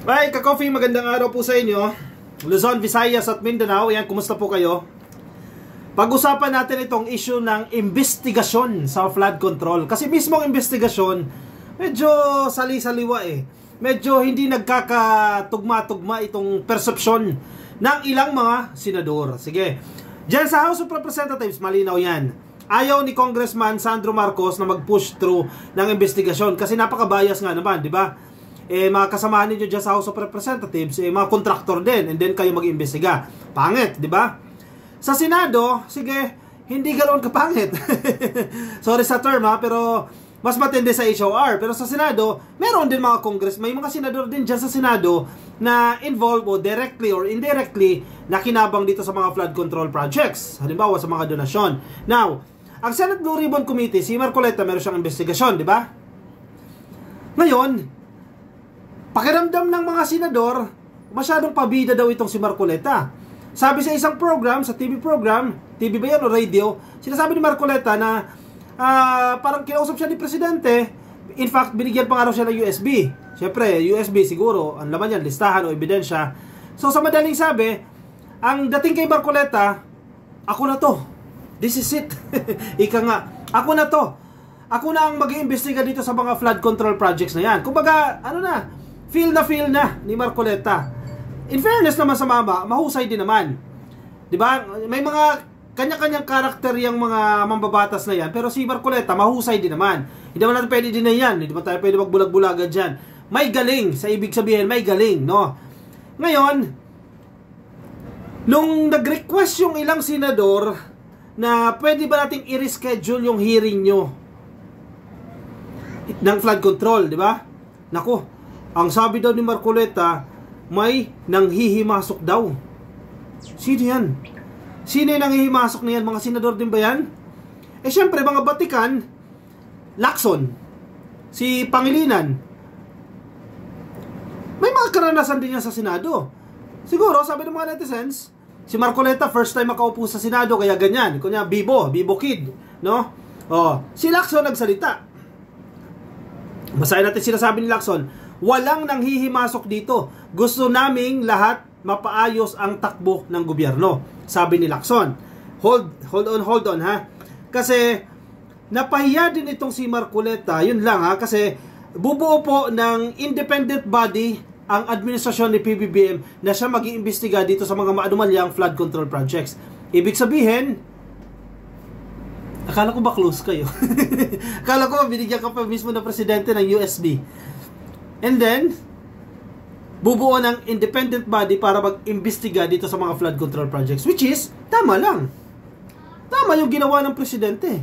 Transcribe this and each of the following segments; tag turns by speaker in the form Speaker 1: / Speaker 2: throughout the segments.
Speaker 1: Ay, ka-coffee, magandang araw po sa inyo. Luzon, Visayas at Mindanao. Yan, kumusta po kayo? Pag-usapan natin itong issue ng investigasyon sa flood control. Kasi mismong investigasyon, medyo sali-saliwa eh. Medyo hindi nagkakatugma-tugma itong persepsyon ng ilang mga senador. Sige, diyan sa House of Representatives, malinaw yan. Ayaw ni Congressman Sandro Marcos na mag-push through ng investigasyon kasi napaka-bias nga naman, di ba? Mga kasamahan ninyo dyan sa House of Representatives, mga contractor din, and then kayo mag-imbestiga. Pangit, di ba? Sa Senado, sige, hindi ganoon kapangit. Sorry sa term ha, pero mas matindi sa HOR. Pero sa Senado, meron din mga may mga senador din dyan sa Senado na involved o directly or indirectly na kinabang dito sa mga flood control projects. Halimbawa sa mga donasyon. Now, ang Senate Blue Ribbon Committee, si Marcoleta, meron siyang investigasyon, di ba? Ngayon, pakiramdam ng mga senador, masyadong pabida daw itong si Marcoleta. Sabi sa isang program, sa TV program, TV ba yan o radio, sinasabi ni Marcoleta na parang kinausap siya ni Presidente. In fact, binigyan pa nga raw siya ng USB. Siyempre, USB siguro, ang laman yan, listahan o ebidensya. So sa madaling sabi, ang dating kay Marcoleta, ako na to. This is it. Ika nga, ako na to. Ako na ang mag-iimbestiga dito sa mga flood control projects na yan. Kumbaga, feel na ni Marcoleta. In fairness naman sa mama, mahusay din naman. 'Di ba? May mga kanya-kanyang karakter yung mga mambabatas na yan, pero si Marcoleta mahusay din naman. Hindi naman natin pwede din na yan. Hindi naman tayo pwede magbulag-bulagan diyan. May galing, sa ibig sabihin, may galing, no? Ngayon, nung nag-request yung ilang senador na pwede ba nating i-reschedule yung hearing nyo ng flood control, 'di ba? Nako, ang sabi daw ni Marcoleta, may nanghihimasok daw. Sino yan? Sino yung nanghihimasok na yan? Mga senador din ba yan? Syempre, mga Batikan, Lacson, si Pangilinan, may mga karanasan din yan sa Senado. Siguro, sabi ng mga netizens, si Marcoleta, first time makaupo sa Senado, kaya ganyan. Kunya, Bibo Kid, no? Si Lacson nagsalita. Basahin natin sinasabi ni Lacson, walang nanghihimasok dito. Gusto naming lahat mapaayos ang takbo ng gobyerno. Sabi ni Lacson. Hold on ha. Kasi napahiya din itong si Marcoleta. Yun lang ha. Kasi bubuo po ng independent body ang administrasyon ni PBBM na siya mag-iimbestiga dito sa mga maanumalyang flood control projects. Ibig sabihin, akala ko ba close kayo? Akala ko binigyan ka pa mismo ng presidente ng USB. And then, bubuo ng independent body para mag-imbestiga dito sa mga flood control projects. Which is, tama lang. Tama yung ginawa ng presidente.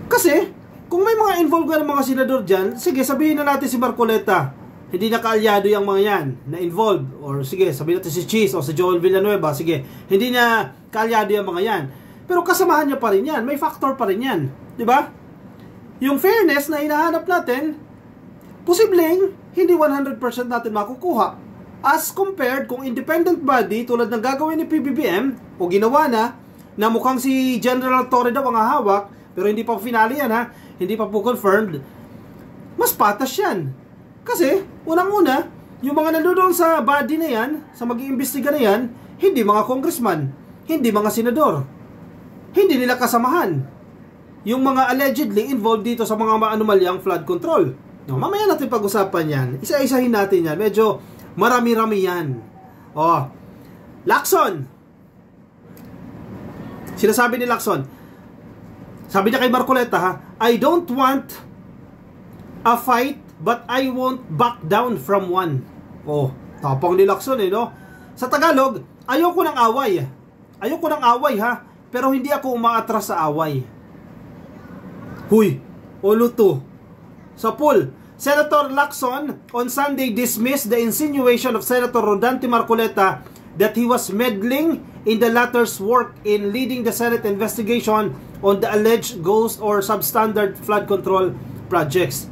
Speaker 1: Kasi, kung may mga involved ng mga senador dyan, sige, sabihin na natin si Marcoleta, hindi na kaalyado yung mga yan na involved. Or sige, sabihin natin si Cheese o si Joel Villanueva, sige, hindi na kaalyado yung mga yan. Pero kasamahan niya pa rin yan. May factor pa rin yan. Diba? Yung fairness na hinahanap natin, posibleng hindi 100% natin makukuha as compared kung independent body tulad ng gagawin ni PBBM o ginawa na mukhang si General Torre daw ang hawak pero hindi pa finale yan ha, hindi pa po confirmed, mas patas yan. Kasi unang-una, yung mga nandoon sa body na yan, sa mag-iimbestiga na yan, hindi mga congressman, hindi mga senador, hindi nila kasamahan yung mga allegedly involved dito sa mga maanumalyang flood control. No, mamaya natin pag-usapan yan. Isa-isahin natin yan. Medyo marami-rami yan. Lacson. Sinasabi ni Lacson, sabi niya kay Marcoleta ha, I don't want a fight but I won't back down from one. Tapang ni Lacson no? Sa Tagalog, ayoko ng away. Ayoko ng away ha, pero hindi ako umaatras sa away. Huy, luto. Sa pool, Senator Lacson on Sunday dismissed the insinuation of Senator Rodante Marcoleta that he was meddling in the latter's work in leading the Senate investigation on the alleged ghost or substandard flood control projects.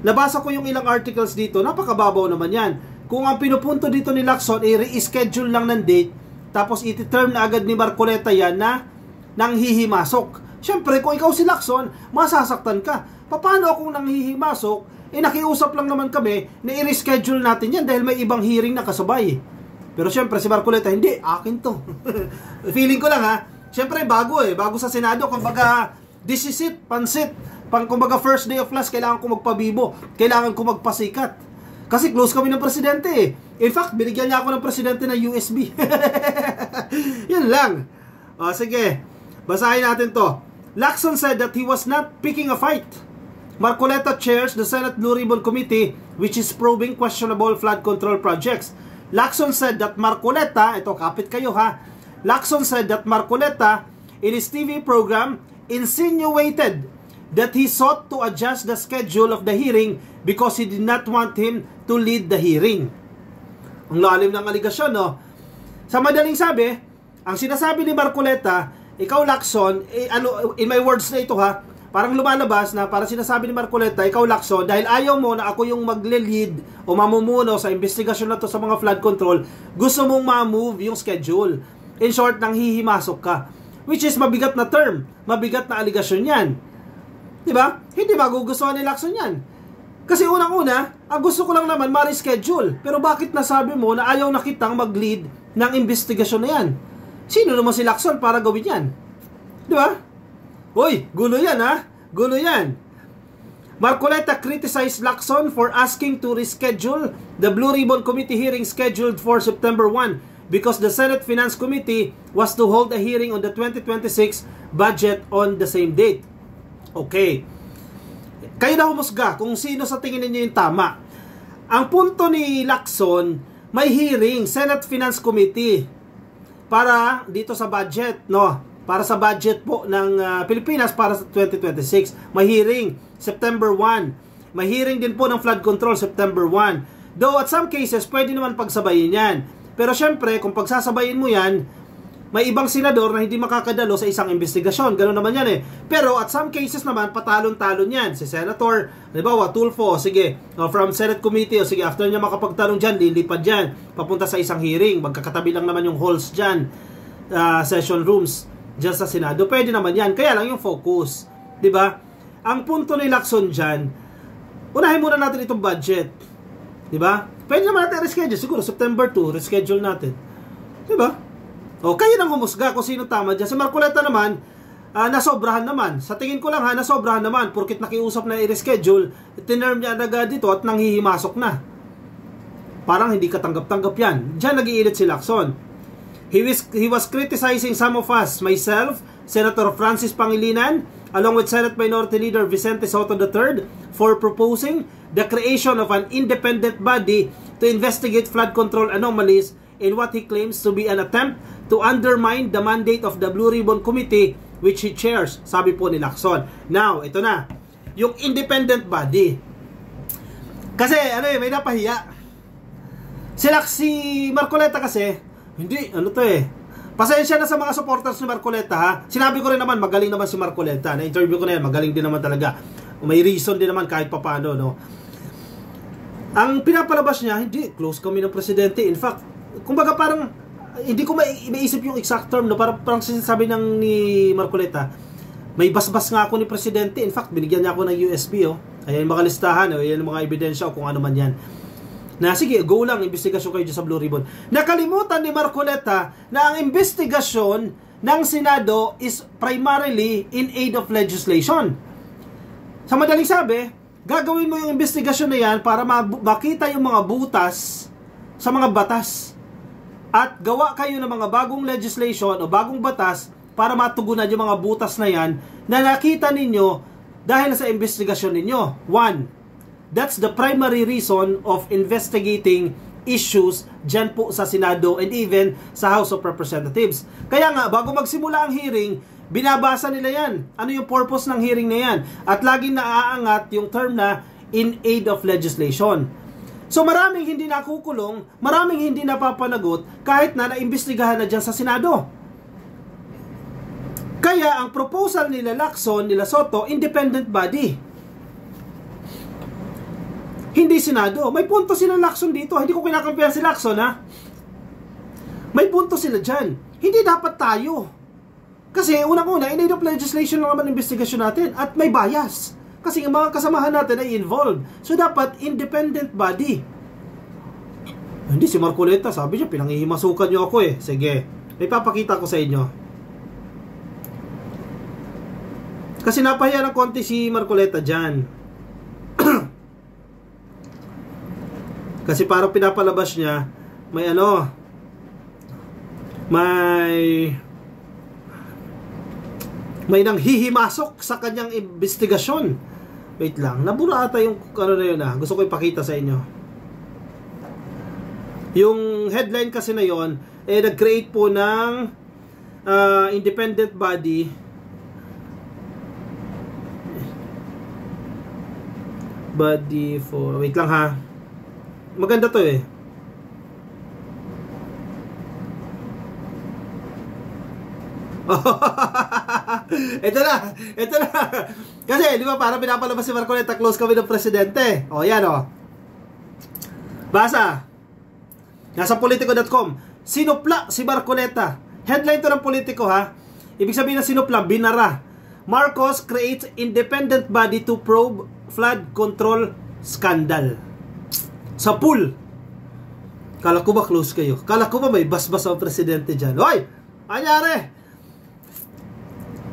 Speaker 1: Nabasa ko yung ilang articles dito, napakababaw naman yan. Kung ang pinupunto dito ni Lacson ay re-schedule lang ng date, tapos iti-term na agad ni Marcoleta yan na nanghihimasok. Siyempre, kung ikaw si Lacson, masasaktan ka. Paano akong nanghihimasok nakiusap lang naman kami na i-reschedule natin yan dahil may ibang hearing na kasabay. Pero syempre, si Marcoleta, hindi, akin to. Feeling ko lang ha, syempre bago sa Senado, kumbaga, this is it, pansit. Kumbaga first day of class, kailangan ko magpabibo, kailangan ko magpasikat. Kasi close kami ng presidente In fact, binigyan niya ako ng presidente ng USB. Yun lang. Sige, basahin natin to. Lacson said that he was not picking a fight. Marcoleta chairs the Senate Blue Ribbon Committee which is probing questionable flood control projects. Lacson said that Marcoleta, ito kapit kayo ha. Lacson said that Marcoleta in his TV program insinuated that he sought to adjust the schedule of the hearing because he did not want him to lead the hearing. Ang lalim ng aligasyon, no? Sa madaling sabi, ang sinasabi ni Marcoleta, ikaw Lacson, in my words na ito ha, parang lumalabas na para sinasabi ni Marcoleta, ikaw Lacson, dahil ayaw mo na ako yung magle-lead o mamumuno sa investigasyon na to sa mga flood control, gusto mong ma-move yung schedule. In short, nang hihimasok ka. Which is mabigat na term, mabigat na aligasyon yan. Diba? Hindi magugustuhan ni Lacson yan. Kasi unang-una, ang gusto ko lang naman ma-reschedule. Pero bakit nasabi mo na ayaw na kitang mag-lead ng investigasyon na yan? Sino naman si Lacson para gawin yan? Diba? Uy, gulo yan ha? Gulo yan. Marcoleta criticized Lacson for asking to reschedule the Blue Ribbon Committee hearing scheduled for September 1 because the Senate Finance Committee was to hold a hearing on the 2026 budget on the same date. Okay. Kayo na humusga kung sino sa tingin ninyo yung tama. Ang punto ni Lacson, may hearing, Senate Finance Committee, para dito sa budget, no? Para sa budget po ng Pilipinas para sa 2026. May hearing, September 1. May hearing din po ng flood control, September 1. Though at some cases, pwede naman pagsabayin yan. Pero syempre, kung pagsasabayin mo yan, may ibang senador na hindi makakadalo sa isang investigasyon. Ganun naman yan Pero at some cases naman, patalon-talon yan. Si Senator, halimbawa, Tulfo, sige, from Senate Committee, sige, after niya makapagtalon dyan, lilipad dyan, papunta sa isang hearing. Magkakatabi lang naman yung halls dyan, session rooms, dyan sa Senado. Pwede naman yan. Kaya lang yung focus. Diba? Ang punto ni Lacson dyan, unahin muna natin itong budget. Diba? Pwede naman natin reschedule. Siguro, September 2, reschedule natin. Diba? O, kayo nang humusga kung sino tama dyan. Si Marcoleta naman, nasobrahan naman. Sa tingin ko lang nasobrahan naman. Porkit nakiusap na i-reschedule, tinerm niya agad dito at nanghihimasok na. Parang hindi katanggap-tanggap yan. Diyan nag-iilit si Lacson. He was criticizing some of us, myself, Senator Francis Pangilinan, along with Senate Minority Leader Vicente Soto III, for proposing the creation of an independent body to investigate flood control anomalies in what he claims to be an attempt to undermine the mandate of the Blue Ribbon Committee which he chairs, sabi po ni Lacson. Now, ito na, yung independent body. Kasi, may napahiya. Si Marcoleta kasi, hindi, pasensya na sa mga supporters ni Marcoleta ha. Sinabi ko rin naman, magaling naman si Marcoleta. Na-interview ko na yan, magaling din naman talaga. May reason din naman kahit papano, no. Ang pinapalabas niya, hindi, close kami ng presidente. In fact, kumbaga parang hindi ko maiisip yung exact term, no? Parang sinasabi ni Marcoleta, may basbas nga ako ni presidente. In fact, binigyan niya ako ng USB, Ayan yung mga listahan, ayan yung mga ebidensya o kung ano man yan. Na sige, go lang, investigasyon kayo dyan sa Blue Ribbon. Nakalimutan ni Marcoleta na ang investigasyon ng Senado is primarily in aid of legislation. Sa madaling sabi, gagawin mo yung investigasyon na yan para makita yung mga butas sa mga batas. At gawa kayo ng mga bagong legislation o bagong batas para matugunan yung mga butas na yan na nakita ninyo dahil sa investigasyon ninyo. 1. That's the primary reason of investigating issues dyan po sa Senado and even sa House of Representatives. Kaya nga, bago magsimula ang hearing, binabasa nila yan. Ano yung purpose ng hearing na yan? At laging naaangat yung term na in aid of legislation. So maraming hindi nakukulong, maraming hindi napapanagot kahit na naimbestigahan na dyan sa Senado. Kaya ang proposal nila Lacson, nila Soto, independent body. Hindi Senado. May punto sila Lacson dito. Hindi ko kinakampihan si Lacson ha. May punto sila dyan. Hindi dapat tayo. Kasi unang-una, in aid of legislation lang naman investigasyon natin at may bias. Kasi yung mga kasamahan natin ay involved. So, dapat independent body. Hindi, si Marcoleta, sabi niya, pinangihimasukan niyo ako eh. Sige, may papakita ko sa inyo. Kasi napahiya ng konti si Marcoleta dyan. Kasi parang pinapalabas niya, may ano, may nanghihimasok sa kanyang investigasyon. Wait lang, nabura ata yung ano na yun gusto ko ipakita sa inyo. Yung headline kasi na yun, nag-create po ng independent body. Body for, wait lang ha. Maganda to eh. Ito na. Kasi, di ba, parang pinapalabas si Marcoleta, close kami ng presidente. O, yan o. Basa. Nasa politico.com. Sinupla si Marcoleta. Headline to ng Politico, ha. Ibig sabihin na sinupla, binara. Marcos creates independent body to probe flood control scandal. Sa pool. Kala ko ba close kayo? Kala ko ba may basbas ang presidente dyan? Hoy! Anyari!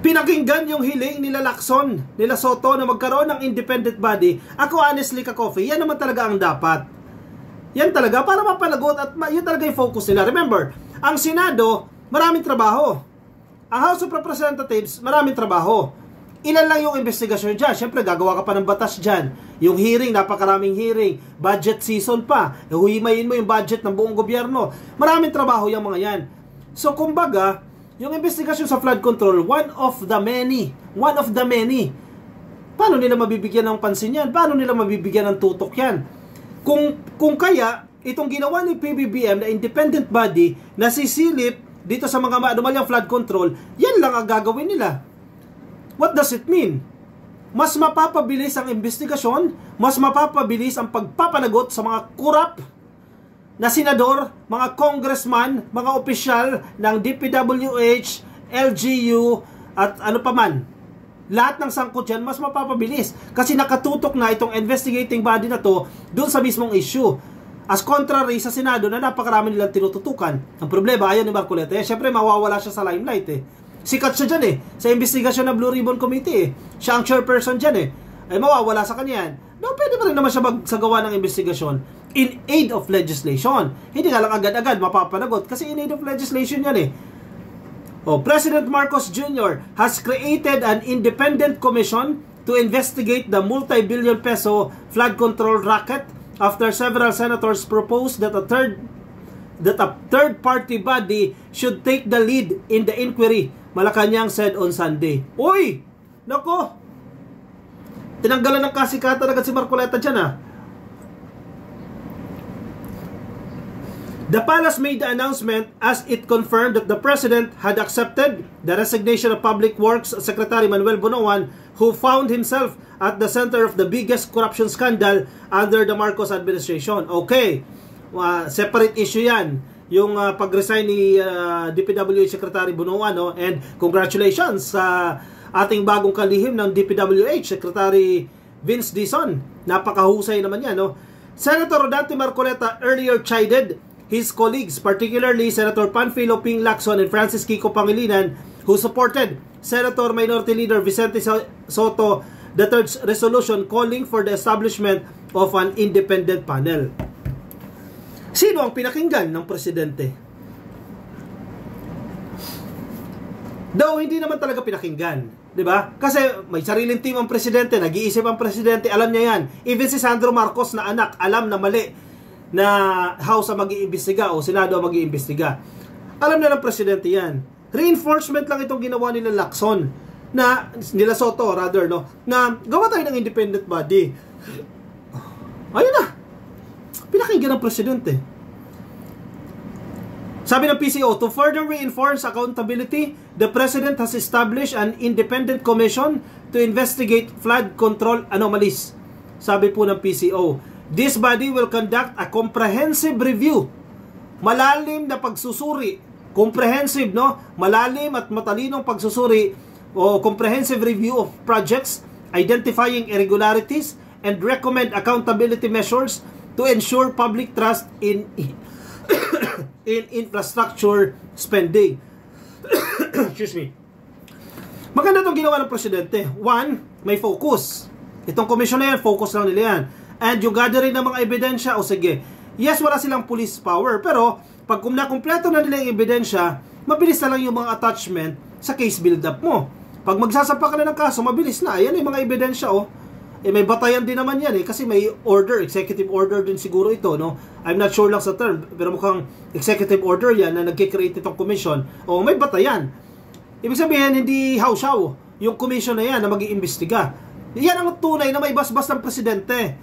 Speaker 1: Pinakinggan yung hiling nila Lacson, nila Soto na magkaroon ng independent body. Ako honestly, ka-coffee, yan naman talaga ang dapat. Yan talaga, para mapalagot at yun talaga yung focus nila. Remember, ang Senado, maraming trabaho. Ang House of Representatives, maraming trabaho. Ilan lang yung investigasyon dyan. Siyempre, gagawa ka pa ng batas dyan. Yung hearing, napakaraming hearing. Budget season pa. Huhimayin mo yung budget ng buong gobyerno. Maraming trabaho yung mga yan. So, kumbaga, yung investigasyon sa flood control, one of the many. One of the many. Paano nila mabibigyan ng pansin yan? Paano nila mabibigyan ng tutok yan? Kung kaya, itong ginawa ni PBBM na independent body na sisilip dito sa mga anomalyang flood control, yan lang ang gagawin nila. What does it mean? Mas mapapabilis ang investigasyon, mas mapapabilis ang pagpapanagot sa mga corrupt na senador, mga congressman, mga opisyal ng DPWH, LGU, at ano pa man. Lahat ng sangkot yan, mas mapapabilis. Kasi nakatutok na itong investigating body na to dun sa mismong issue. As contrary sa Senado na napakarami nilang tinututukan. Ang problema, ayaw ni Marcoleta. Siyempre, mawawala siya sa limelight eh. Sikat siya dyan eh. Sa investigasyon ng Blue Ribbon Committee eh. Siya ang chairperson dyan eh. Ay mawawala sa kanya yan. No, pwede pa rin naman siya magsagawa ng investigasyon in aid of legislation. Hindi nga lang agad-agad mapapanagot kasi in aid of legislation yan eh. President Marcos Jr. has created an independent commission to investigate the multi-billion peso flood control racket after several senators proposed that a third-party body should take the lead in the inquiry, Malacanang said on Sunday. Uy! Nako! Tinanggalan ng kasikatan agad si Marcoleta dyan ah. The palace made the announcement as it confirmed that the president had accepted the resignation of Public Works Secretary Manuel Bonoan, who found himself at the center of the biggest corruption scandal under the Marcos administration. Okay, separate issue yan. Yung pag-resign ni DPWH Secretary Bonoan, no? And congratulations sa ating bagong kalihim ng DPWH, Secretary Vince Dizon. Napakahusay naman yan, no? Senator Rodante Marcoleta earlier chided his colleagues, particularly Senator Panfilo Ping Lacson and Francis Kiko Pangilinan, who supported Senator Minority Leader Vicente Soto III's resolution calling for the establishment of an independent panel. Sino ang pinakinggan ng presidente? Though hindi naman talaga pinakinggan, di ba? Kasi may sariling team ang presidente, nag-iisip ang presidente, alam niya yan. Even si Sandro Marcos na anak, alam na mali na House ang mag-iimbestiga o Senado ang mag-iimbestiga. Alam na ng presidente yan. Reinforcement lang itong ginawa nila Lacson, na nila Soto rather, no, na gawa tayo ng independent body. Ayun na, pinakinggan ng presidente. Sabi ng PCO, to further reinforce accountability, the president has established an independent commission to investigate flood control anomalies. Sabi po ng PCO, this body will conduct a comprehensive review. Malalim na pagsusuri. Comprehensive, no? Malalim at matalinong pagsusuri o comprehensive review of projects identifying irregularities, and recommend accountability measures to ensure public trust in infrastructure spending. Excuse me. Maganda itong ginawa ng presidente. One, may focus. Itong komisyon na yan, focus lang nila yan. And yung gathering ng mga ebidensya, o sige, yes, wala silang police power, pero pag nakumpleto na nila yung ebidensya, mabilis na lang yung mga attachment sa case build-up mo. Pag magsasampa ka na ng kaso, mabilis na. Ayan yung mga ebidensya, oh. May batayan din naman yan, kasi may order, executive order din siguro ito, no? I'm not sure lang sa term, pero mukhang executive order yan na nagkikreate itong commission. O, may batayan. Ibig sabihin, hindi haw-shaw yung commission na yan na mag-iimbestiga. Yan ang tunay na may basbas ng presidente.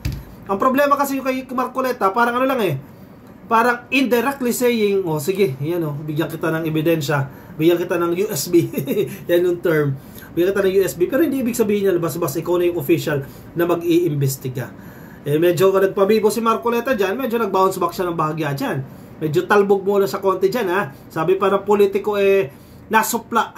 Speaker 1: Ang problema kasi yung kay Marcoleta, parang ano lang parang indirectly saying, oh sige, yan bigyan kita ng ebidensya, bigyan kita ng USB, yan yung term, bigyan kita ng USB, pero hindi ibig sabihin niya, basbas, ikaw na yung official na mag-iimbestiga. Medyo nagpabibo si Marcoleta dyan, medyo nag-bounce back siya ng bahagya dyan. Medyo talbog muna sa konti dyan, ha. Sabi pa ng politiko, nasupla.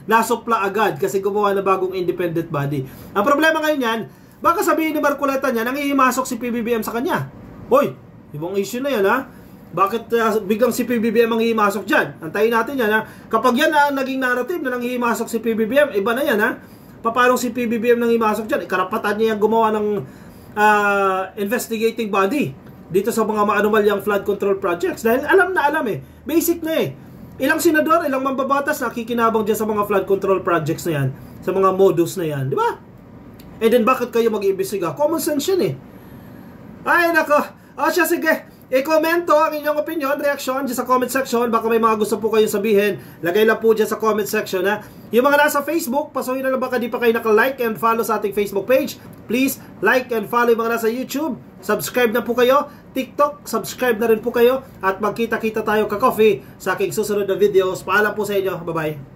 Speaker 1: Nasupla agad kasi gumawa na bagong independent body. Ang problema ngayon yan, baka sabihin ni Marcoleta niya, nangihimasok si PBBM sa kanya. Hoy, ibang issue na yan, ha? Bakit biglang si PBBM ang hihimasok dyan? Antayin natin yan, ha? Kapag yan na naging narrative na nangihimasok si PBBM, iba na yan, ha? Paano si PBBM nangihimasok dyan? Karapatan niya yung gumawa ng investigating body dito sa mga maanumalyang flood control projects. Dahil alam na alam, basic na Ilang senador, ilang mambabatas nakikinabang dyan sa mga flood control projects na yan, sa mga modus na yan, di ba? And then bakit kayo mag-iimbestiga? Common sense yan Ay nako. Siya, sige. I-komento ang inyong opinion, reaction dyan sa comment section. Baka may mga gusto po kayong sabihin. Lagay lang po dyan sa comment section, ha. Yung mga nasa Facebook, pasuhin na lang baka di pa kayo naka-like and follow sa ating Facebook page. Please like and follow yung mga nasa YouTube. Subscribe na po kayo. TikTok, subscribe na rin po kayo. At magkita-kita tayo ka-coffee sa aking susunod na videos. Paalam po sa inyo. Bye-bye.